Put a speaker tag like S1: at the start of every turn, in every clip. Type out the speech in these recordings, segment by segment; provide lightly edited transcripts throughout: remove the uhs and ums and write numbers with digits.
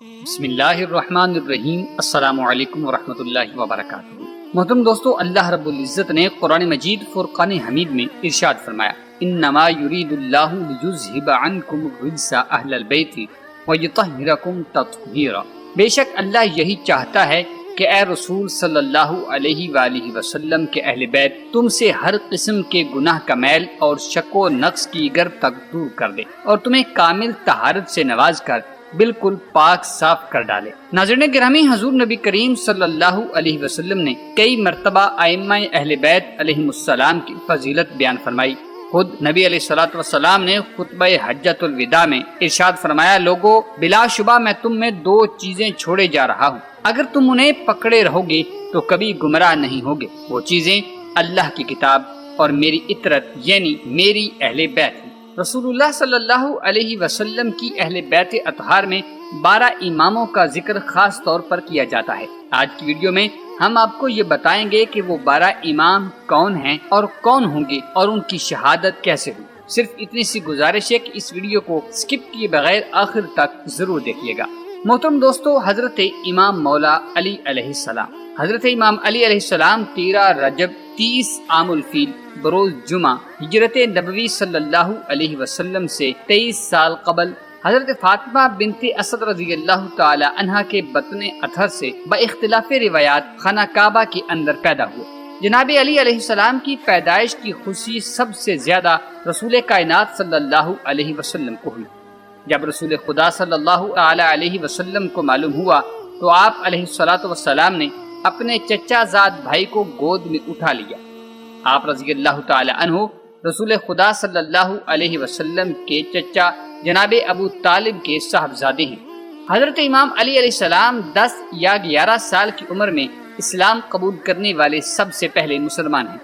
S1: بسم اللہ الرحمن الرحیم۔ السلام علیکم ورحمۃ اللہ وبرکاتہ۔ محترم دوستو، اللہ رب العزت نے قرآن مجید فرقان حمید میں ارشاد فرمایا، انما یرید اللہ لیذھب عنکم الرجس اہل البیت ویطہرکم تطہیرا۔ بے شک اللہ یہی چاہتا ہے کہ اے رسول صلی اللہ علیہ وآلہ وسلم کے اہل بیت تم سے ہر قسم کے گناہ کا میل اور شک و نقص کی گر تک دور کر دے اور تمہیں کامل طہارت سے نواز کر بالکل پاک صاف کر ڈالے۔ ناظرین گرامی، حضور نبی کریم صلی اللہ علیہ وسلم نے کئی مرتبہ ائمہ اہل بیت علیہم السلام کی فضیلت بیان فرمائی۔ خود نبی علیہ الصلوۃ والسلام نے خطبہ حجۃ الوداع میں ارشاد فرمایا، لوگو بلا شبہ میں تم میں دو چیزیں چھوڑے جا رہا ہوں، اگر تم انہیں پکڑے رہو گے تو کبھی گمراہ نہیں ہوگے۔ وہ چیزیں اللہ کی کتاب اور میری اطرت یعنی میری اہل بیت ہیں۔ رسول اللہ صلی اللہ علیہ وسلم کی اہل بیت اطہار میں 12 اماموں کا ذکر خاص طور پر کیا جاتا ہے۔ آج کی ویڈیو میں ہم آپ کو یہ بتائیں گے کہ وہ 12 امام کون ہیں اور کون ہوں گے اور ان کی شہادت کیسے ہوئی۔ صرف اتنی سی گزارش ہے کہ اس ویڈیو کو سکپ کیے بغیر آخر تک ضرور دیکھیے گا۔ محترم دوستو، حضرت امام مولا علی علیہ السلام، حضرت امام علی علیہ السلام 13 رجب 30 عام الفیل بروز جمعہ ہجرت نبوی صلی اللہ علیہ وسلم سے 23 سال قبل حضرت فاطمہ بنت اسد رضی اللہ تعالی عنہا کے بطن اطہر سے باختلاف روایات خانہ کعبہ کے اندر پیدا ہوئے۔ جناب علی علیہ السلام کی پیدائش کی خوشی سب سے زیادہ رسول کائنات صلی اللہ علیہ وسلم کو ہوئی۔ جب رسول خدا صلی اللہ تعالی علیہ وسلم کو معلوم ہوا تو آپ علیہ الصلوۃ والسلام نے اپنے چچا زاد بھائی کو گود میں اٹھا لیا۔ آپ رضی اللہ تعالی عنہ رسول خدا صلی اللہ علیہ وسلم کے چچا جناب ابو طالب کے صاحبزادے ہیں۔ حضرت امام علی علیہ السلام 10 یا 11 سال کی عمر میں اسلام قبول کرنے والے سب سے پہلے مسلمان ہیں۔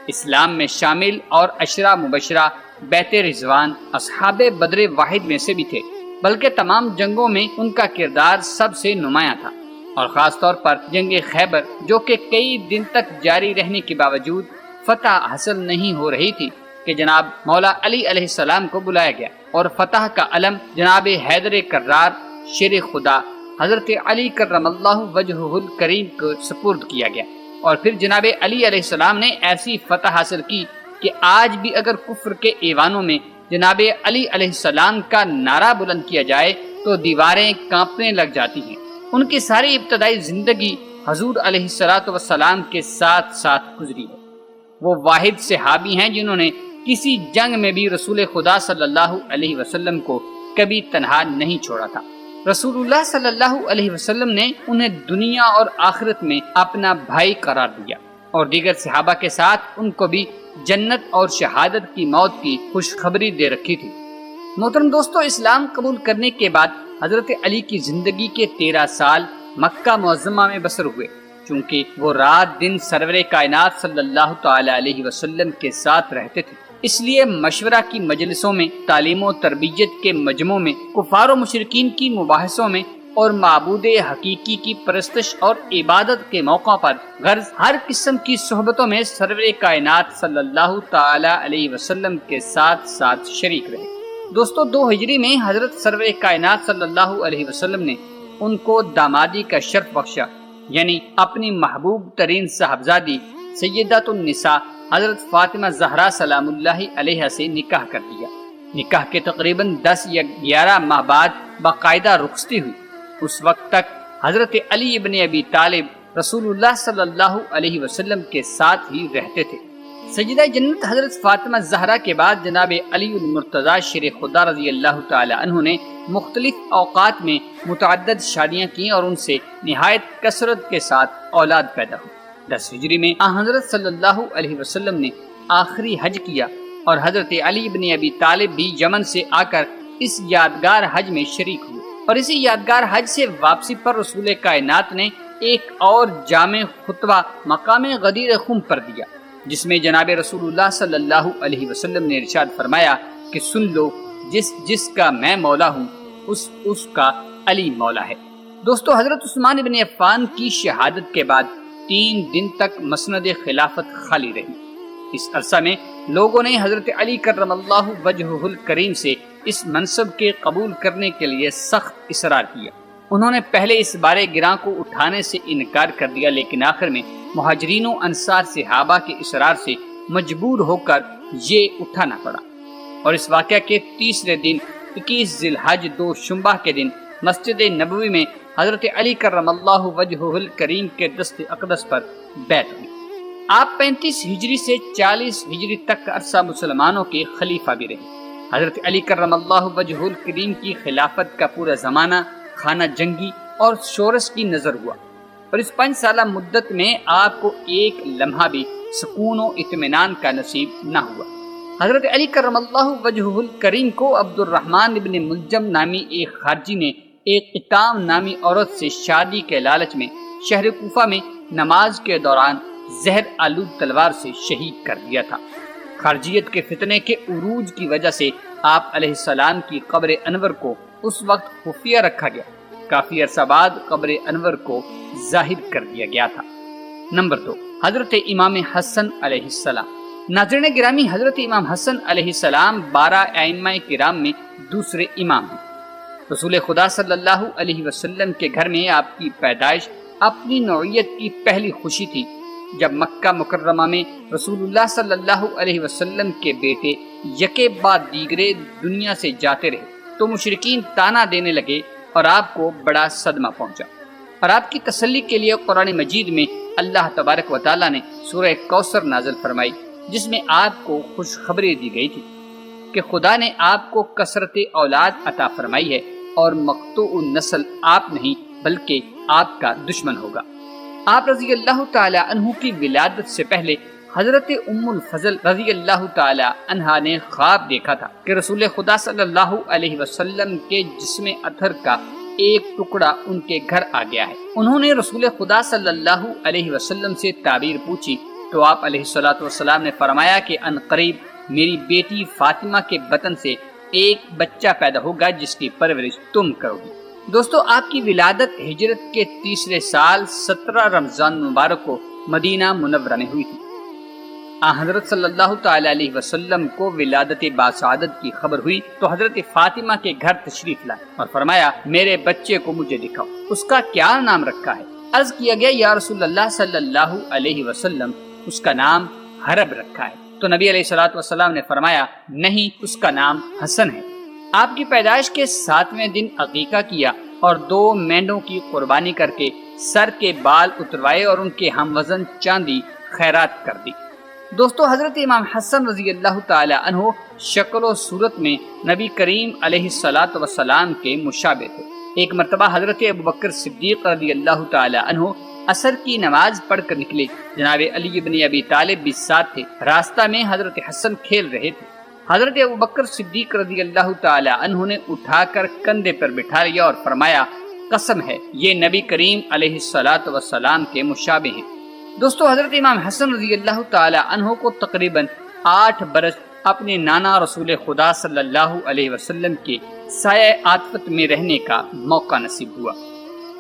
S1: اسلام میں شامل اور عشرہ مبشرہ بیت رضوان اصحاب بدر واحد میں سے بھی تھے، بلکہ تمام جنگوں میں ان کا کردار سب سے نمایاں تھا، اور خاص طور پر جنگ خیبر جو کہ کئی دن تک جاری رہنے کے باوجود فتح حاصل نہیں ہو رہی تھی کہ جناب مولا علی علیہ السلام کو بلایا گیا اور فتح کا علم جناب حیدر کرار شیر خدا حضرت علی کرم اللہ وجہہ الکریم کو سپرد کیا گیا، اور پھر جناب علی علیہ السلام نے ایسی فتح حاصل کی کہ آج بھی اگر کفر کے ایوانوں میں جناب علی علیہ السلام کا نعرہ بلند کیا جائے تو دیواریں کانپنے لگ جاتی ہیں۔ ان کی ساری ابتدائی زندگی حضور علیہ السلام کے ساتھ ساتھ گزری ہے۔ وہ واحد صحابی ہیں جنہوں نے کسی جنگ میں بھی رسول خدا صلی اللہ علیہ وسلم کو کبھی تنہا نہیں چھوڑا تھا۔ رسول اللہ صلی اللہ علیہ وسلم نے انہیں دنیا اور آخرت میں اپنا بھائی قرار دیا اور دیگر صحابہ کے ساتھ ان کو بھی جنت اور شہادت کی موت کی خوشخبری دے رکھی تھی۔ محترم دوستو، اسلام قبول کرنے کے بعد حضرت علی کی زندگی کے 13 سال مکہ معظمہ میں بسر ہوئے، چونکہ وہ رات دن سرور کائنات صلی اللہ تعالی علیہ وسلم کے ساتھ رہتے تھے، اس لیے مشورہ کی مجلسوں میں، تعلیم و تربیت کے مجمعوں میں، کفار و مشرکین کی مباحثوں میں اور معبود حقیقی کی پرستش اور عبادت کے موقع پر غرض ہر قسم کی صحبتوں میں سرور کائنات صلی اللہ تعالی علیہ وسلم کے ساتھ ساتھ شریک رہے۔ دوستو، 2 ہجری میں حضرت سرور کائنات صلی اللہ علیہ وسلم نے ان کو دامادی کا شرف بخشا، یعنی اپنی محبوب ترین صاحبزادی سیدۃ النساء حضرت فاطمہ زہرا سلام اللہ علیہ سے نکاح کر دیا۔ نکاح کے تقریباً 10 یا 11 ماہ بعد باقاعدہ رخصتی ہوئی۔ اس وقت تک حضرت علی ابن ابی طالب رسول اللہ صلی اللہ علیہ وسلم کے ساتھ ہی رہتے تھے۔ سیدہ جنت حضرت فاطمہ زہرا کے بعد جناب علی المرتضی شیر خدا رضی اللہ تعالی عنہ نے مختلف اوقات میں متعدد شادیاں کی اور ان سے نہایت کثرت کے ساتھ اولاد پیدا ہوئی۔ 10 ہجری میں حضرت صلی اللہ علیہ وسلم نے آخری حج کیا اور حضرت علی ابن ابی طالب بھی یمن سے آ کر اس یادگار حج میں شریک ہوئے، اور اسی یادگار حج سے واپسی پر رسول کائنات نے ایک اور جامع خطبہ مقام غدیر خم پر دیا، جس میں جناب رسول اللہ صلی اللہ علیہ وسلم نے ارشاد فرمایا کہ سن لو، جس کا میں مولا ہوں اس کا علی مولا ہے۔ دوستو، حضرت عثمان بن عفان کی شہادت کے بعد 3 دن تک مسند خلافت خالی رہی۔ اس عرصہ میں لوگوں نے حضرت علی کرم اللہ وجہہ الکریم سے اس منصب کے قبول کرنے کے لیے سخت اصرار کیا۔ انہوں نے پہلے اس بارے گراں کو اٹھانے سے انکار کر دیا، لیکن آخر میں مہاجرین و انصار صحابہ کے اصرار سے مجبور ہو کر یہ اٹھانا پڑا، اور اس واقعہ کے تیسرے دن 21 ذی الحج دوشنبہ کے دن مسجد نبوی میں حضرت علی کرم اللہ وجہہ الکریم کے دست اقدس پر بیعت ہوئی۔ آپ 35 ہجری سے 40 ہجری تک کا عرصہ مسلمانوں کے خلیفہ بھی رہے۔ حضرت علی کرم اللہ وجہہ الکریم کی خلافت کا پورا زمانہ خانہ جنگی اور شورش کی نظر ہوا، اور اس 5 سالہ مدت میں آپ کو ایک لمحہ بھی سکون و اطمینان کا نصیب نہ ہوا۔ حضرت علی کرم اللہ وجہہ الکریم کو عبد الرحمن ابن ملجم نامی ایک خارجی نے ایک قطام نامی عورت سے شادی کے لالچ میں شہر کوفہ میں نماز کے دوران زہر آلود تلوار سے شہید کر دیا تھا۔ خارجیت کے فتنے کے عروج کی وجہ سے آپ علیہ السلام کی قبر انور کو اس وقت خفیہ رکھا گیا۔ کافی عرصہ بعد قبر انور کو ظاہر کر دیا گیا تھا۔ نمبر 2، حضرت امام حسن علیہ السلام۔ ناظرین گرامی، حضرت امام حسن علیہ السلام 12 ائمہ کرام میں دوسرے امام ہیں۔ رسول خدا صلی اللہ علیہ وسلم کے گھر میں آپ کی پیدائش اپنی نوعیت کی پہلی خوشی تھی۔ جب مکہ مکرمہ میں رسول اللہ صلی اللہ علیہ وسلم کے بیٹے یکے بعد دیگرے دنیا سے جاتے رہے تو مشرکین تانا دینے لگے اور آپ کو بڑا صدمہ پہنچا، اور آپ کی تسلی کے لیے قرآن مجید میں اللہ تبارک و تعالیٰ نے سورہ کوثر نازل فرمائی، جس میں آپ کو خوشخبری دی گئی تھی کہ خدا نے آپ کو کثرت اولاد عطا فرمائی ہے اور مقطوع نسل آپ نہیں بلکہ آپ کا دشمن ہوگا۔ آپ رضی اللہ تعالی عنہ کی ولادت سے پہلے حضرت ام الفضل رضی اللہ تعالی عنہا نے خواب دیکھا تھا کہ رسول خدا صلی اللہ علیہ وسلم کے جسم اطہر کا ایک ٹکڑا ان کے گھر آ گیا ہے۔ انہوں نے رسول خدا صلی اللہ علیہ وسلم سے تعبیر پوچھی تو آپ علیہ الصلوۃ والسلام نے فرمایا کہ ان قریب میری بیٹی فاطمہ کے بطن سے ایک بچہ پیدا ہوگا جس کی پرورش تم کرو گی۔ دوستو، آپ کی ولادت ہجرت کے تیسرے سال 17 رمضان مبارک کو مدینہ منورہ میں ہوئی تھی۔ حضرت صلی اللہ تعالی علیہ وسلم کو ولادت باسعادت کی خبر ہوئی تو حضرت فاطمہ کے گھر تشریف لائے اور فرمایا میرے بچے کو مجھے دکھاؤ، اس کا کیا نام رکھا ہے؟ عرض کیا گیا یا رسول اللہ صلی اللہ علیہ وسلم اس کا نام حرب رکھا ہے، تو نبی علیہ الصلوۃ والسلام نے فرمایا نہیں، اس کا نام حسن ہے۔ آپ کی پیدائش کے 7ویں دن عقیقہ کیا اور 2 مینڈوں کی قربانی کر کے سر کے بال اتروائے اور ان کے ہم وزن چاندی خیرات کر دی۔ دوستو، حضرت امام حسن رضی اللہ تعالی عنہ شکل و صورت میں نبی کریم علیہ الصلوۃ والسلام کے مشابہ تھے۔ ایک مرتبہ حضرت ابوبکر صدیق رضی اللہ تعالی عنہ عصر کی نماز پڑھ کر نکلے، جناب علی بن ابی طالب بھی ساتھ تھے۔ راستہ میں حضرت حسن کھیل رہے تھے۔ حضرت ابوبکر صدیق رضی اللہ تعالی عنہ نے اٹھا کر کندھے پر بٹھا لیا اور فرمایا قسم ہے یہ نبی کریم علیہ الصلوۃ والسلام کے مشابہ ہیں۔ دوستو، حضرت امام حسن رضی اللہ تعالی عنہ کو تقریباً 8 برس اپنے نانا رسول خدا صلی اللہ علیہ وسلم کے سایہ عاطفت میں رہنے کا موقع نصیب ہوا۔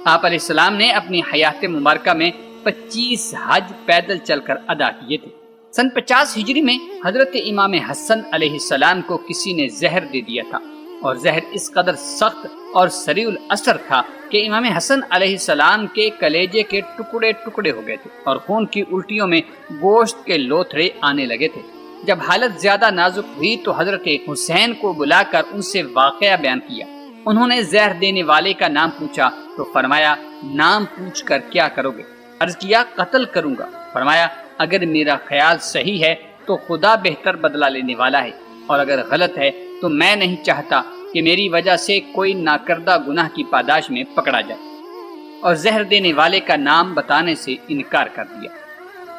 S1: آپ علیہ السلام نے اپنی حیات مبارکہ میں 25 حج پیدل چل کر ادا کیے تھے۔ سن 50 ہجری میں حضرت امام حسن علیہ السلام کو کسی نے زہر دے دیا تھا، اور زہر اس قدر سخت اور سریع الاثر تھا کہ امام حسن علیہ السلام کے کلیجے کے ٹکڑے ٹکڑے ہو گئے تھے اور خون کی الٹیوں میں گوشت کے لوتھڑے آنے لگے تھے۔ جب حالت زیادہ نازک ہوئی تو حضرت حسین کو بلا کر ان سے واقعہ بیان کیا۔ انہوں نے زہر دینے والے کا نام پوچھا تو فرمایا نام پوچھ کر کیا کرو گے؟ عرض کیا قتل کروں گا۔ فرمایا اگر میرا خیال صحیح ہے تو خدا بہتر بدلہ لینے والا ہے، اور اگر غلط ہے تو میں نہیں چاہتا کہ میری وجہ سے کوئی ناکردہ گناہ کی پاداش میں پکڑا جائے، اور زہر دینے والے کا نام بتانے سے انکار کر دیا۔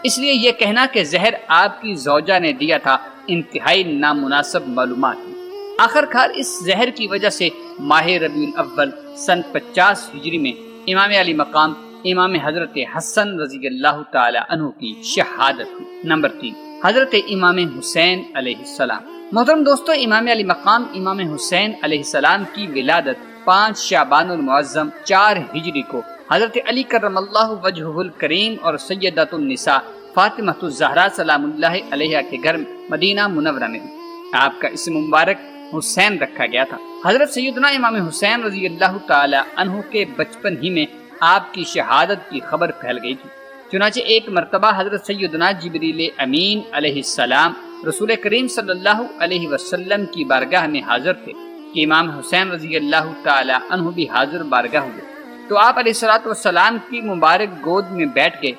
S1: اس لیے یہ کہنا کہ زہر آپ کی زوجہ نے دیا تھا انتہائی نامناسب معلومات ہے۔ آخر کار اس زہر کی وجہ سے ماہ ربیع الاول سن 50 ہجری میں امام علی مقام امام حضرت حسن رضی اللہ تعالی عنہ کی شہادت ہوئی۔ نمبر 3، حضرت امام حسین علیہ السلام۔ محترم دوستو، امام علی مقام امام حسین علیہ السلام کی ولادت 5 شعبان المعظم 4 ہجری کو حضرت علی کرم اللہ وجہہ الکریم اور سیدۃ النساء فاطمہ الزہرا سلام اللہ علیہا کے گھر مدینہ منورہ میں ہوئی۔ آپ کا اسم مبارک حسین رکھا گیا تھا۔ حضرت سیدنا امام حسین رضی اللہ تعالی عنہ کے بچپن ہی میں آپ کی شہادت کی خبر پھیل گئی تھی۔ چنانچہ ایک مرتبہ حضرت سیدنا جبریل امین علیہ السلام رسول کریم صلی اللہ علیہ وسلم کی بارگاہ میں حاضر تھے کہ امام حسین رضی اللہ تعالی عنہ بھی حاضر بارگاہ ہوئے، تو آپ علیہ الصلوۃ والسلام کی مبارک گود میں بیٹھ گئے۔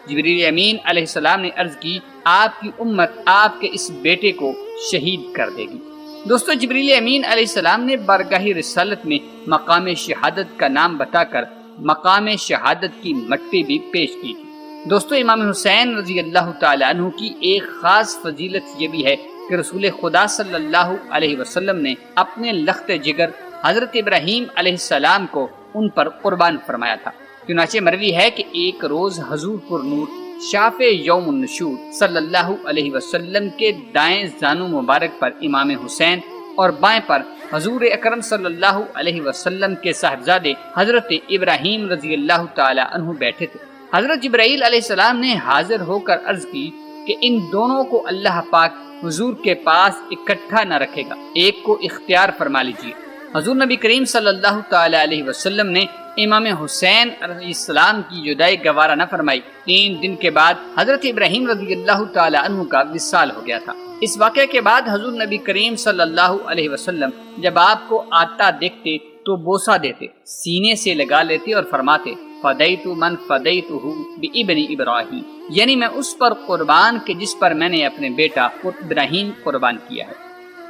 S1: جبریل امین علیہ السلام نے عرض کی، آپ کی امت آپ کے اس بیٹے کو شہید کر دے گی۔ دوستو، جبریل امین علیہ السلام نے بارگاہ رسالت میں مقام شہادت کا نام بتا کر مقام شہادت کی مٹی بھی پیش کی تھی۔ دوستو، امام حسین رضی اللہ تعالی عنہ کی ایک خاص فضیلت یہ بھی ہے کہ رسول خدا صلی اللہ علیہ وسلم نے اپنے لخت جگر حضرت ابراہیم علیہ السلام کو ان پر قربان فرمایا تھا۔ چنانچہ مروی ہے کہ ایک روز حضور پر نور شاف یوم النشور صلی اللہ علیہ وسلم کے دائیں زانو مبارک پر امام حسین اور بائیں پر حضور اکرم صلی اللہ علیہ وسلم کے صاحبزادے حضرت ابراہیم رضی اللہ تعالی عنہ بیٹھے تھے۔ حضرت جبرائیل علیہ السلام نے حاضر ہو کر عرض کی کہ ان دونوں کو اللہ پاک حضور کے پاس اکٹھا نہ رکھے گا، ایک کو اختیار فرما لیجیے۔ حضور نبی کریم صلی اللہ تعالی علیہ وسلم نے امام حسین علیہ السلام کی جدائی گوارا نہ فرمائی۔ 3 دن کے بعد حضرت ابراہیم رضی اللہ تعالی عنہ کا وصال ہو گیا تھا۔ اس واقعے کے بعد حضور نبی کریم صلی اللہ علیہ وسلم جب آپ کو آتا دیکھتے تو بوسہ دیتے، سینے سے لگا لیتے اور فرماتے، فدیت من فدیتہ بابن ابراہیم، یعنی میں اس پر قربان کہ جس پر میں نے اپنے بیٹا ابراہیم قربان کیا ہے۔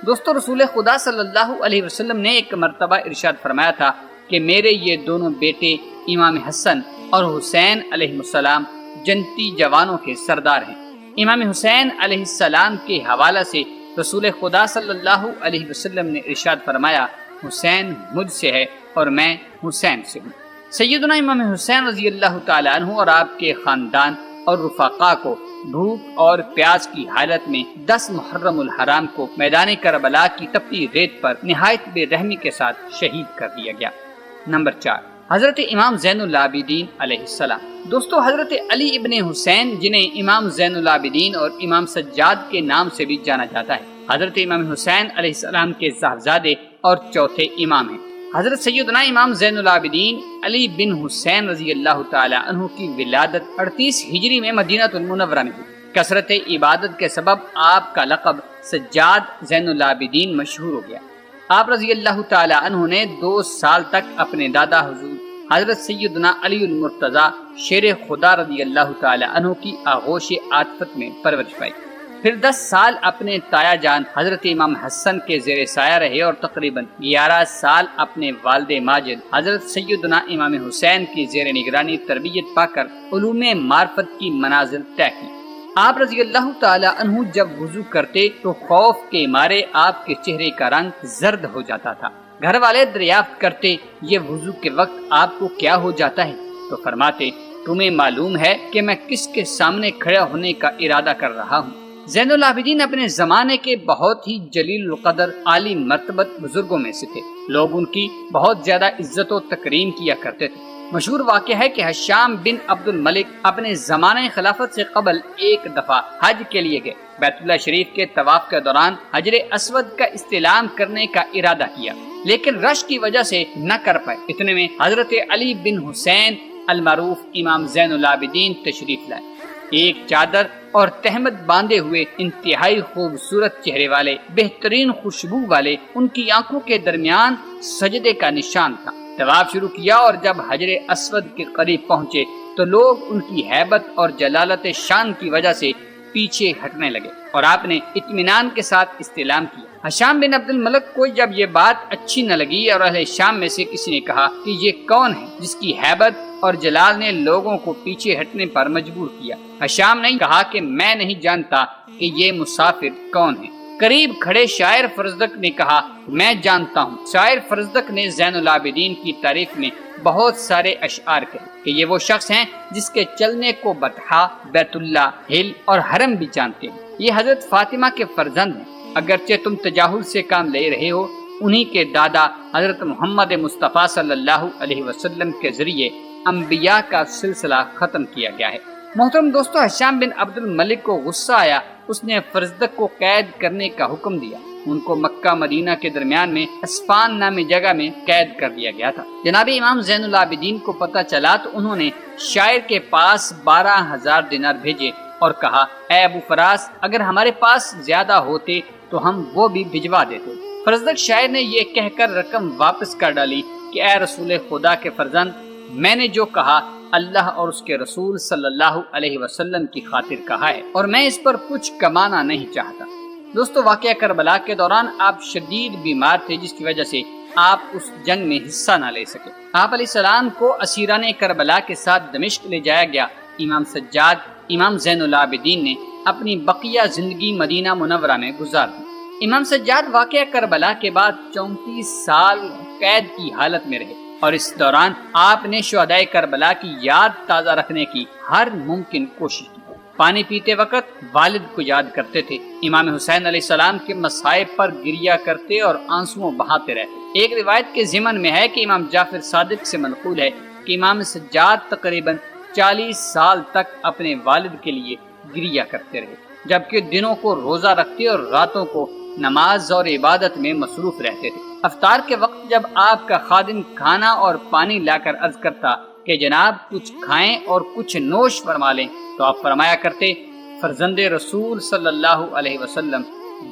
S1: دوستو، رسول خدا صلی اللہ علیہ وسلم نے ایک مرتبہ ارشاد فرمایا تھا کہ میرے یہ دونوں بیٹے امام حسن اور حسین علیہ السلام جنتی جوانوں کے سردار ہیں۔ امام حسین علیہ السلام کے حوالہ سے رسول خدا صلی اللہ علیہ وسلم نے ارشاد فرمایا، حسین مجھ سے ہے اور میں حسین سے ہوں۔ سیدنا امام حسین رضی اللہ تعالی عنہ اور آپ کے خاندان اور رفقا کو بھوک اور پیاس کی حالت میں 10 محرم الحرام کو میدان کربلا کی تپتی ریت پر نہایت بے رحمی کے ساتھ شہید کر دیا گیا۔ نمبر 4، حضرت امام زین العابدین علیہ السلام۔ دوستو، حضرت علی ابن حسین جنہیں امام زین العابدین اور امام سجاد کے نام سے بھی جانا جاتا ہے، حضرت امام حسین علیہ السلام کے صاحبزادے اور چوتھے امام ہیں۔ حضرت سیدنا امام زین العابدین علی بن حسین رضی اللہ تعالی عنہ کی ولادت 38 ہجری میں مدینہ المنورہ میں ہوئی۔ کثرت عبادت کے سبب آپ کا لقب سجاد زین العابدین مشہور ہو گیا۔ آپ رضی اللہ تعالی عنہ نے 2 سال تک اپنے دادا حضور حضرت سیدنا علی المرتضیٰ شیر خدا رضی اللہ تعالی عنہ کی آغوش عاطفت میں پرورش پائی۔ پھر 10 سال اپنے تایا جان حضرت امام حسن کے زیر سایہ رہے اور تقریباً 11 سال اپنے والد ماجد حضرت سیدنا امام حسین کی زیر نگرانی تربیت پا کر علوم معرفت کی منازل طے کی۔ آپ رضی اللہ تعالی عنہ جب وضو کرتے تو خوف کے مارے آپ کے چہرے کا رنگ زرد ہو جاتا تھا۔ گھر والے دریافت کرتے، یہ وضو کے وقت آپ کو کیا ہو جاتا ہے؟ تو فرماتے، تمہیں معلوم ہے کہ میں کس کے سامنے کھڑا ہونے کا ارادہ کر رہا ہوں۔ زین العابدین اپنے زمانے کے بہت ہی جلیل القدر عالی مرتبت بزرگوں میں سے تھے۔ لوگ ان کی بہت زیادہ عزت و تکریم کیا کرتے تھے۔ مشہور واقعہ ہے کہ حشام بن عبد الملک اپنے زمانہ خلافت سے قبل ایک دفعہ حج کے لیے گئے۔ بیت اللہ شریف کے طواف کے دوران حجر اسود کا استلام کرنے کا ارادہ کیا، لیکن رش کی وجہ سے نہ کر پائے۔ اتنے میں حضرت علی بن حسین المعروف امام زین العابدین تشریف لائے۔ ایک چادر اور تہمت باندھے ہوئے، انتہائی خوبصورت چہرے والے، بہترین خوشبو والے، ان کی آنکھوں کے درمیان سجدے کا نشان تھا۔ طواف شروع کیا اور جب حجر اسود کے قریب پہنچے تو لوگ ان کی ہیبت اور جلالت شان کی وجہ سے پیچھے ہٹنے لگے اور آپ نے اطمینان کے ساتھ استلام کیا۔ حشام بن عبد الملک کو جب یہ بات اچھی نہ لگی اور اہل شام میں سے کسی نے کہا کہ یہ کون ہے جس کی ہیبت اور جلال نے لوگوں کو پیچھے ہٹنے پر مجبور کیا؟ حشام نے کہا کہ میں نہیں جانتا کہ یہ مسافر کون ہے۔ قریب کھڑے شاعر فرزدق نے کہا، میں جانتا ہوں۔ شاعر فرزدق نے زین العابدین کی تعریف میں بہت سارے اشعار کہے کہ یہ وہ شخص ہیں جس کے چلنے کو بطحا، بیت اللہ، ہل اور حرم بھی جانتے ہیں۔ یہ حضرت فاطمہ کے فرزند ہیں۔ اگرچہ تم تجاہل سے کام لے رہے ہو، انہی کے دادا حضرت محمد مصطفیٰ صلی اللہ علیہ وسلم کے ذریعے انبیاء کا سلسلہ ختم کیا گیا ہے۔ محترم دوستو، حشام بن عبد الملک کو غصہ آیا۔ اس نے فرزدق کو قید کرنے کا حکم دیا۔ ان کو مکہ مدینہ کے درمیان میں اسفان نامی جگہ میں قید کر دیا گیا تھا۔ جناب امام زین العابدین کو پتہ چلا تو انہوں نے شاعر کے پاس 12,000 دینار بھیجے اور کہا، اے ابو فراس، اگر ہمارے پاس زیادہ ہوتے تو ہم وہ بھی بھجوا دیتے۔ فرزدق شاعر نے یہ کہہ کر رقم واپس کر ڈالی کہ اے رسول خدا کے فرزند، میں نے جو کہا اللہ اور اس کے رسول صلی اللہ علیہ وسلم کی خاطر کہا ہے، اور میں اس پر کچھ کمانا نہیں چاہتا۔ دوستو، واقعہ کربلا کے دوران آپ شدید بیمار تھے، جس کی وجہ سے آپ اس جنگ میں حصہ نہ لے سکے۔ آپ علیہ السلام کو اسیران کربلا کے ساتھ دمشق لے جایا گیا۔ امام سجاد، امام زین العابدین نے اپنی بقیہ زندگی مدینہ منورہ میں گزار دی۔ امام سجاد واقعہ کربلا کے بعد 34 سال قید کی حالت میں رہے، اور اس دوران آپ نے شہدائے کربلا کی یاد تازہ رکھنے کی ہر ممکن کوشش کی۔ پانی پیتے وقت والد کو یاد کرتے تھے، امام حسین علیہ السلام کے مصائب پر گریہ کرتے اور آنسو بہاتے رہتے۔ ایک روایت کے ضمن میں ہے کہ امام جعفر صادق سے منقول ہے کہ امام سجاد تقریباً 40 سال تک اپنے والد کے لیے گریہ کرتے رہے، جبکہ دنوں کو روزہ رکھتے اور راتوں کو نماز اور عبادت میں مصروف رہتے تھے۔ افطار کے وقت جب آپ کا خادم کھانا اور پانی لا کر عرض کرتا کہ جناب کچھ کھائیں اور کچھ نوش فرما لیں، تو آپ فرمایا کرتے، فرزند رسول صلی اللہ علیہ وسلم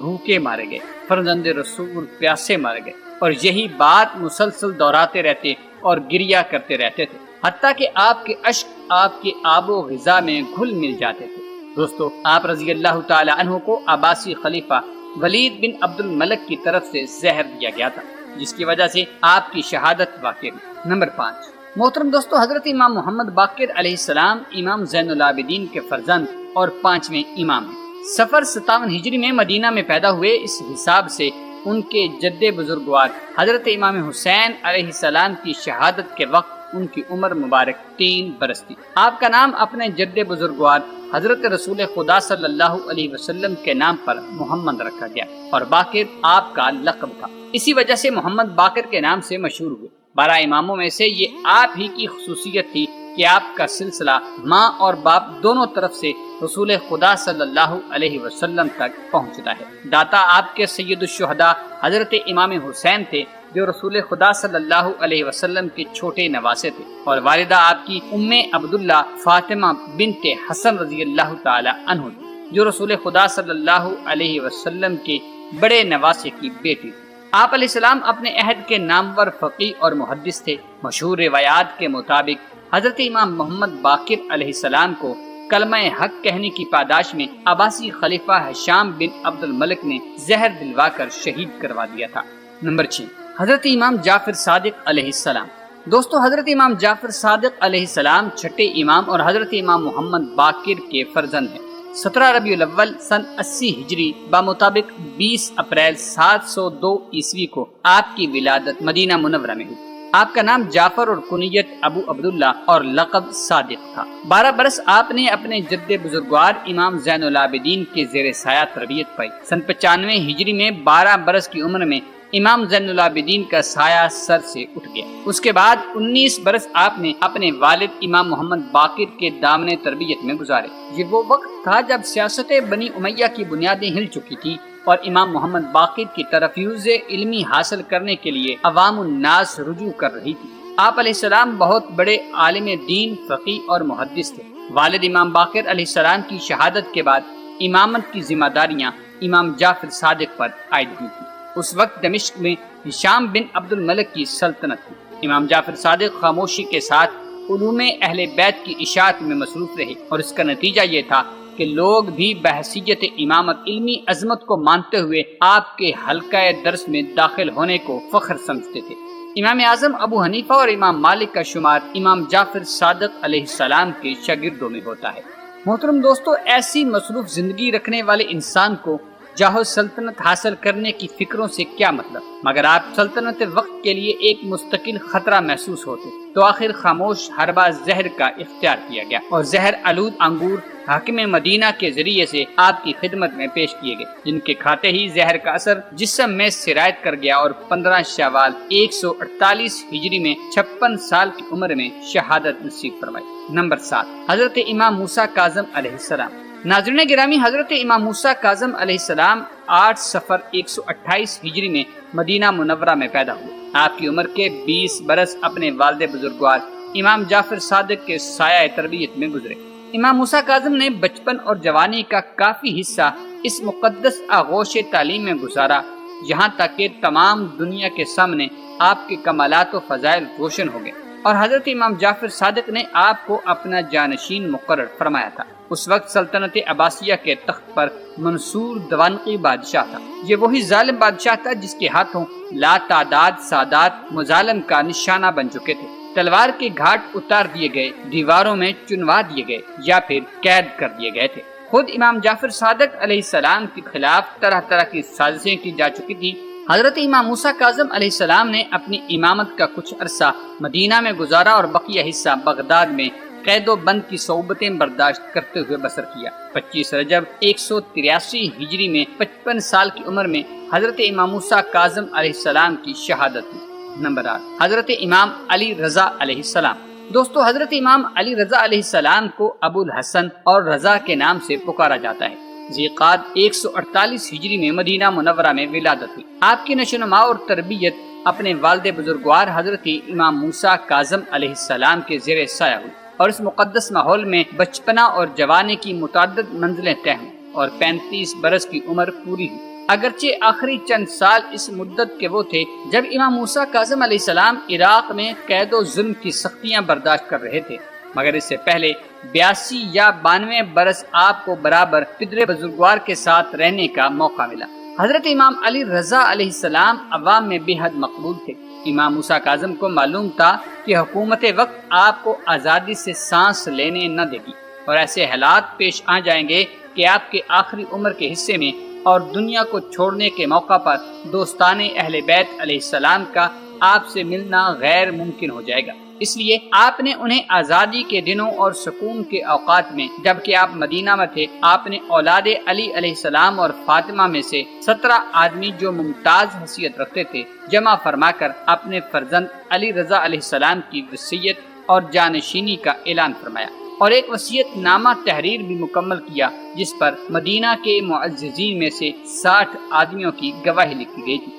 S1: بھوکے مارے گئے، فرزند رسول پیاسے مارے گئے، اور یہی بات مسلسل دہراتے رہتے اور گریہ کرتے رہتے تھے، حتیٰ کہ آپ کے اشک آپ کے آب و غذا میں گھل مل جاتے تھے۔ دوستو، آپ رضی اللہ تعالی عنہ کو عباسی خلیفہ ولید بن عبد الملک کی طرف سے زہر دیا گیا تھا، جس کی وجہ سے آپ کی شہادت واقع ہوئی۔ نمبر 5، محترم دوستو، حضرت امام محمد باقر علیہ السلام امام زین العابدین کے فرزند اور 5ویں امام ہیں۔ صفر 57 ہجری میں مدینہ میں پیدا ہوئے، اس حساب سے ان کے جد بزرگوار حضرت امام حسین علیہ السلام کی شہادت کے وقت ان کی عمر مبارک 3 برس تھی۔ آپ کا نام اپنے جد بزرگوار حضرت رسول خدا صلی اللہ علیہ وسلم کے نام پر محمد رکھا گیا، اور باقر آپ کا لقب تھا، اسی وجہ سے محمد باقر کے نام سے مشہور ہوئے۔ 12 اماموں میں سے یہ آپ ہی کی خصوصیت تھی کہ آپ کا سلسلہ ماں اور باپ دونوں طرف سے رسول خدا صلی اللہ علیہ وسلم تک پہنچتا ہے۔ داتا آپ کے سید الشہداء حضرت امام حسین تھے، جو رسول خدا صلی اللہ علیہ وسلم کے چھوٹے نواسے تھے، اور والدہ آپ کی ام عبداللہ فاطمہ بنت حسن رضی اللہ تعالی عنہ، جو رسول خدا صلی اللہ علیہ وسلم کے بڑے نواسے کی بیٹی تھی۔ آپ علیہ السلام اپنے عہد کے نامور فقیہ اور محدث تھے۔ مشہور روایات کے مطابق حضرت امام محمد باقر علیہ السلام کو کلمہ حق کہنے کی پاداش میں عباسی خلیفہ ہشام بن عبد الملک نے زہر دلوا کر شہید کروا دیا تھا۔ نمبر 6، حضرت امام جعفر صادق علیہ السلام۔ دوستو، حضرت امام جعفر صادق علیہ السلام چھٹے امام اور حضرت امام محمد باقر کے فرزند ہیں۔ 17 ربیع الاول سن 80 ہجری بمطابق 20 اپریل 702 عیسوی کو آپ کی ولادت مدینہ منورہ میں ہوئی۔ آپ کا نام جعفر اور کنیت ابو عبداللہ اور لقب صادق تھا۔ 12 برس آپ نے اپنے جد بزرگوار امام زین العابدین کے زیر سایہ تربیت پائی۔ سن 95 ہجری میں 12 برس کی عمر میں امام زین العابدین کا سایہ سر سے اٹھ گیا۔ اس کے بعد 19 برس آپ نے اپنے والد امام محمد باقر کے دامن تربیت میں گزارے۔ یہ وہ وقت تھا جب سیاست بنی امیہ کی بنیادیں ہل چکی تھی اور امام محمد باقر کی طرف فیوز علمی حاصل کرنے کے لیے عوام الناس رجوع کر رہی تھی۔ آپ علیہ السلام بہت بڑے عالم دین، فقیہ اور محدث تھے۔ والد امام باقر علیہ السلام کی شہادت کے بعد امامت کی ذمہ داریاں امام جعفر صادق پر عائد ہوئی تھیں۔ اس وقت دمشق میں ہشام بن عبد الملک کی سلطنت تھی۔ امام جعفر صادق خاموشی کے ساتھ علوم اہل بیت کی اشاعت میں مصروف رہے، اور اس کا نتیجہ یہ تھا کہ لوگ بھی بحیثیت امامت علمی عظمت کو مانتے ہوئے آپ کے حلقہ درس میں داخل ہونے کو فخر سمجھتے تھے۔ امام اعظم ابو حنیفہ اور امام مالک کا شمار امام جعفر صادق علیہ السلام کے شاگردوں میں ہوتا ہے۔ محترم دوستو، ایسی مصروف زندگی رکھنے والے انسان کو جاہو سلطنت حاصل کرنے کی فکروں سے کیا مطلب؟ مگر آپ سلطنت وقت کے لیے ایک مستقل خطرہ محسوس ہوتے تو آخر خاموش حربہ زہر کا اختیار کیا گیا، اور زہر آلود انگور حاکم مدینہ کے ذریعے سے آپ کی خدمت میں پیش کیے گئے، جن کے کھاتے ہی زہر کا اثر جسم میں سرایت کر گیا، اور 15 شوال 148 ہجری میں 56 سال کی عمر میں شہادت نصیب فرمائی۔ نمبر 7، حضرت امام موسیٰ کاظم علیہ السلام۔ ناظرین گرامی، حضرت امام موسیٰ کاظم علیہ السلام 8 صفر 128 ہجری میں مدینہ منورہ میں پیدا ہوئے۔ آپ کی عمر کے 20 برس اپنے والد بزرگوار امام جعفر صادق کے سایہ تربیت میں گزرے۔ امام موسیٰ کاظم نے بچپن اور جوانی کا کافی حصہ اس مقدس آغوش تعلیم میں گزارا، یہاں تک کہ تمام دنیا کے سامنے آپ کے کمالات و فضائل روشن ہو گئے، اور حضرت امام جعفر صادق نے آپ کو اپنا جانشین مقرر فرمایا تھا۔ اس وقت سلطنت عباسیہ کے تخت پر منصور دوانقی بادشاہ تھا۔ یہ وہی ظالم بادشاہ تھا جس کے ہاتھوں لا تعداد سادات مظالم کا نشانہ بن چکے تھے، تلوار کے گھاٹ اتار دیے گئے، دیواروں میں چنوا دیے گئے یا پھر قید کر دیے گئے تھے۔ خود امام جعفر صادق علیہ السلام کے خلاف طرح طرح کی سازشیں کی جا چکی تھی۔ حضرت امام موسیٰ کاظم علیہ السلام نے اپنی امامت کا کچھ عرصہ مدینہ میں گزارا اور بقیہ حصہ بغداد میں قید و بند کی صعوبتیں برداشت کرتے ہوئے بسر کیا۔ 25 رجب 183 ہجری میں 55 سال کی عمر میں حضرت امام موسیٰ کاظم علیہ السلام کی شہادت ہوئی۔ نمبر 8، حضرت امام علی رضا علیہ السلام۔ دوستو، حضرت امام علی رضا علیہ السلام کو ابو الحسن اور رضا کے نام سے پکارا جاتا ہے۔ ذیقعد 148 ہجری میں مدینہ منورہ میں ولادت ہوئی۔ آپ کی نشو و نما اور تربیت اپنے والد بزرگوار حضرت امام موسیٰ کاظم علیہ السلام کے زیر سایہ ہوئی، اور اس مقدس ماحول میں بچپنا اور جوانی کی متعدد منزلیں طے ہوئیں اور 35 برس کی عمر پوری ہوئی۔ اگرچہ آخری چند سال اس مدت کے وہ تھے جب امام موسیٰ کاظم علیہ السلام عراق میں قید و ظلم کی سختیاں برداشت کر رہے تھے، مگر اس سے پہلے 82 یا 92 برس آپ کو برابر پدر بزرگوار کے ساتھ رہنے کا موقع ملا۔ حضرت امام علی رضا علیہ السلام عوام میں بے حد مقبول تھے۔ امام موسیٰ کاظم کو معلوم تھا کہ حکومت وقت آپ کو آزادی سے سانس لینے نہ دے گی، اور ایسے حالات پیش آ جائیں گے کہ آپ کے آخری عمر کے حصے میں اور دنیا کو چھوڑنے کے موقع پر دوستان اہل بیت علیہ السلام کا آپ سے ملنا غیر ممکن ہو جائے گا۔ اس لیے آپ نے انہیں آزادی کے دنوں اور سکون کے اوقات میں، جبکہ آپ مدینہ میں تھے، آپ نے اولاد علی علیہ السلام اور فاطمہ میں سے 17 آدمی جو ممتاز حیثیت رکھتے تھے جمع فرما کر اپنے فرزند علی رضا علیہ السلام کی وصیت اور جانشینی کا اعلان فرمایا، اور ایک وصیت نامہ تحریر بھی مکمل کیا جس پر مدینہ کے معززین میں سے 60 آدمیوں کی گواہی لکھی گئی تھی۔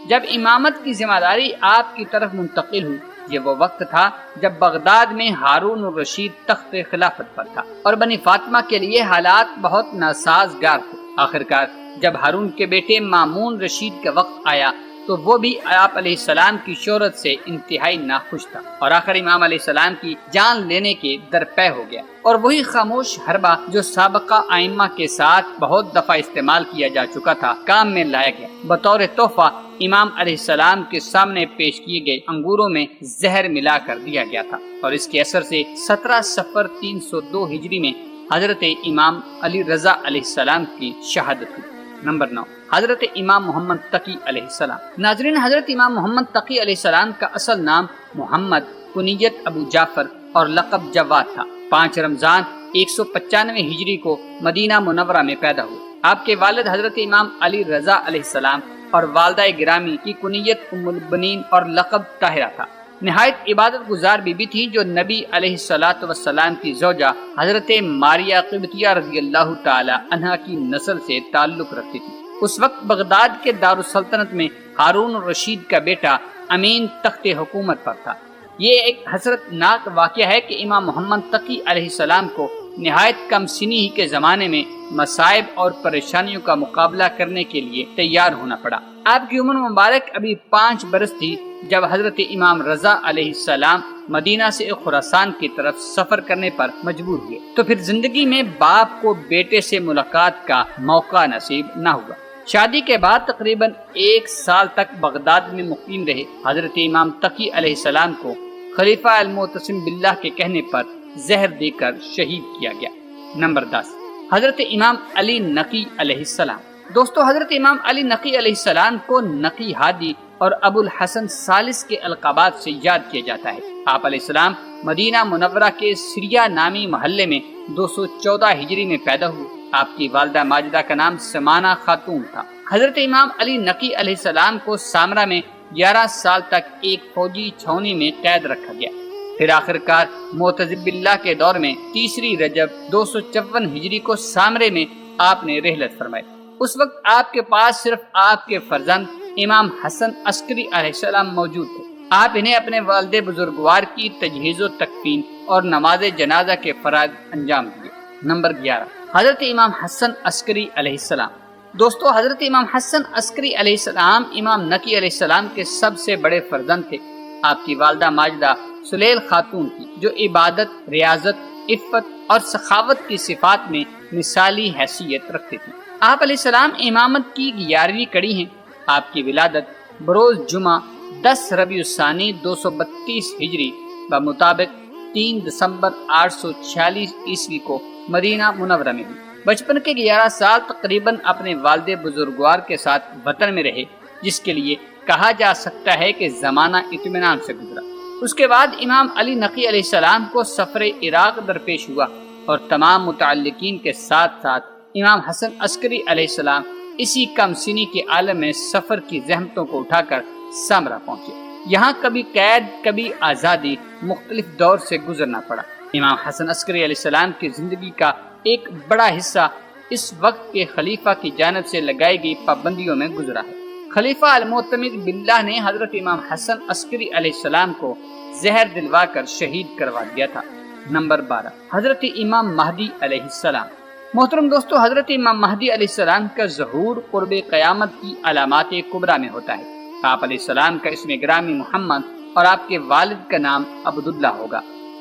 S1: جب امامت کی ذمہ داری آپ کی طرف منتقل ہوئی، یہ وہ وقت تھا جب بغداد میں ہارون الرشید تخت خلافت پر تھا اور بنی فاطمہ کے لیے حالات بہت ناسازگار تھے۔ آخرکار جب ہارون کے بیٹے مامون رشید کا وقت آیا تو وہ بھی آپ علیہ السلام کی شہرت سے انتہائی ناخوش تھا، اور آخر امام علیہ السلام کی جان لینے کے درپے ہو گیا، اور وہی خاموش حربہ جو سابقہ ائمہ کے ساتھ بہت دفعہ استعمال کیا جا چکا تھا کام میں لایا گیا۔ بطور تحفہ امام علیہ السلام کے سامنے پیش کیے گئے انگوروں میں زہر ملا کر دیا گیا تھا، اور اس کے اثر سے 17 صفر 302 ہجری میں حضرت امام علی رضا علیہ السلام کی شہادت ہوئی۔ نمبر 9، حضرت امام محمد تقی علیہ السلام۔ ناظرین، حضرت امام محمد تقی علیہ السلام کا اصل نام محمد، کنیت ابو جعفر اور لقب جواد تھا۔ 5 رمضان 195 ہجری کو مدینہ منورہ میں پیدا ہوئے۔ آپ کے والد حضرت امام علی رضا علیہ السلام اور والدہ گرامی کی کنیت ام البنین اور لقب طاہرہ تھا۔ نہایت عبادت گزار بی بی تھی جو نبی علیہ الصلوۃ والسلام کی زوجہ حضرت ماریہ قبطیہ رضی اللہ تعالی عنہا کی نسل سے تعلق رکھتی تھی۔ اس وقت بغداد کے دارالسلطنت میں ہارون الرشید کا بیٹا امین تخت حکومت پر تھا۔ یہ ایک حسرت ناک واقعہ ہے کہ امام محمد تقی علیہ السلام کو نہایت کم سنی ہی کے زمانے میں مصائب اور پریشانیوں کا مقابلہ کرنے کے لیے تیار ہونا پڑا۔ آپ کی عمر مبارک ابھی 5 برس تھی جب حضرت امام رضا علیہ السلام مدینہ سے خراسان کی طرف سفر کرنے پر مجبور ہوئے، تو پھر زندگی میں باپ کو بیٹے سے ملاقات کا موقع نصیب نہ ہوا۔ شادی کے بعد تقریباً 1 سال تک بغداد میں مقیم رہے۔ حضرت امام تقی علیہ السلام کو خلیفہ المعتصم باللہ کے کہنے پر زہر دے کر شہید کیا گیا۔ نمبر 10، حضرت امام علی نقی علیہ السلام۔ دوستو، حضرت امام علی نقی علیہ السلام کو نقی ہادی اور ابو الحسن ثالث کے القابات سے یاد کیا جاتا ہے۔ آپ علیہ السلام مدینہ منورہ کے سریا نامی محلے میں 214 ہجری میں پیدا ہوئے۔ آپ کی والدہ ماجدہ کا نام سمانہ خاتون تھا۔ حضرت امام علی نقی علیہ السلام کو سامرا میں 11 سال تک ایک فوجی چھاؤنی میں قید رکھا گیا۔ پھر آخرکار معتز باللہ کے دور میں 3 رجب 254 ہجری کو سامرے میں آپ نے رحلت فرمائی۔ اس وقت آپ کے پاس صرف آپ کے فرزند امام حسن عسکری علیہ السلام موجود تھے۔ آپ انہیں اپنے والد بزرگوار کی تجہیز و تکفین اور نماز جنازہ کے فرائض انجام دیے۔ نمبر 11، حضرت امام حسن عسکری علیہ السلام۔ دوستو، حضرت امام حسن عسکری علیہ السلام امام نقی علیہ السلام کے سب سے بڑے فرزند تھے۔ آپ کی والدہ ماجدہ سلیل خاتون تھی، جو عبادت، ریاضت، عفت اور سخاوت کی صفات میں مثالی حیثیت رکھتے تھے۔ آپ علیہ السلام امامت کی 11ویں کڑی ہیں۔ آپ کی ولادت بروز جمعہ 10 ربیع الثانی 232 ہجری بمطابق 3 دسمبر 846 عیسوی کو مدینہ منورہ میں ہوئی۔ بچپن کے 11 سال تقریباً اپنے والد بزرگوار کے ساتھ وطن میں رہے، جس کے لیے کہا جا سکتا ہے کہ زمانہ اطمینان سے گزرا۔ اس کے بعد امام علی نقی علیہ السلام کو سفر عراق درپیش ہوا اور تمام متعلقین کے ساتھ ساتھ امام حسن عسکری علیہ السلام اسی کم سنی کے عالم میں سفر کی زحمتوں کو اٹھا کر سامرا پہنچے۔ یہاں کبھی قید، کبھی آزادی، مختلف دور سے گزرنا پڑا۔ امام حسن عسکری علیہ السلام کی زندگی کا ایک بڑا حصہ اس وقت کے خلیفہ کی جانب سے لگائی گئی پابندیوں میں گزرا ہے۔ خلیفہ المعتمد باللہ نے حضرت امام حسن عسکری علیہ السلام کو زہر دلوا کر شہید کروا دیا تھا۔ نمبر 12، حضرت امام مہدی علیہ السلام۔ محترم دوستو، حضرت امام مہدی علیہ السلام کا ظہور قرب قیامت کی علامات کبریٰ میں ہوتا ہے۔ آپ علیہ السلام کا اسم گرامی محمد اور آپ کے والد کا نام عبداللہ ہوگا۔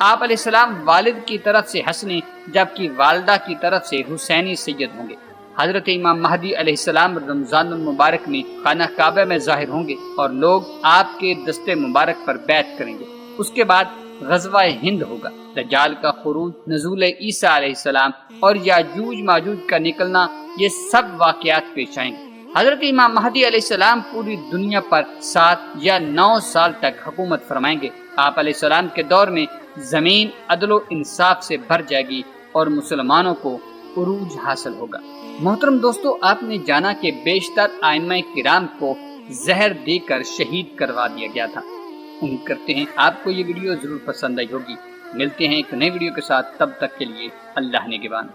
S1: آپ علیہ السلام والد کی طرف سے حسنی جبکہ والدہ کی طرف سے حسینی سید ہوں گے۔ حضرت امام مہدی علیہ السلام رمضان المبارک میں خانہ کعبہ میں ظاہر ہوں گے اور لوگ آپ کے دستے مبارک پر بیعت کریں گے۔ اس کے بعد غزوہ ہند ہوگا، دجال کا خروج، نزول عیسیٰ علیہ السلام اور یاجوج ماجوج کا نکلنا، یہ سب واقعات پیش آئیں گے۔ حضرت امام مہدی علیہ السلام پوری دنیا پر 7 یا 9 سال تک حکومت فرمائیں گے۔ آپ علیہ السلام کے دور میں زمین عدل و انصاف سے بھر جائے گی اور مسلمانوں کو عروج حاصل ہوگا۔ محترم دوستو، آپ نے جانا کہ بیشتر ائمہ کرام کو زہر دے کر شہید کروا دیا گیا تھا۔ امید کرتے ہیں آپ کو یہ ویڈیو ضرور پسند آئی ہوگی۔ ملتے ہیں ایک نئے ویڈیو کے ساتھ، تب تک کے لیے اللہ نگہبان۔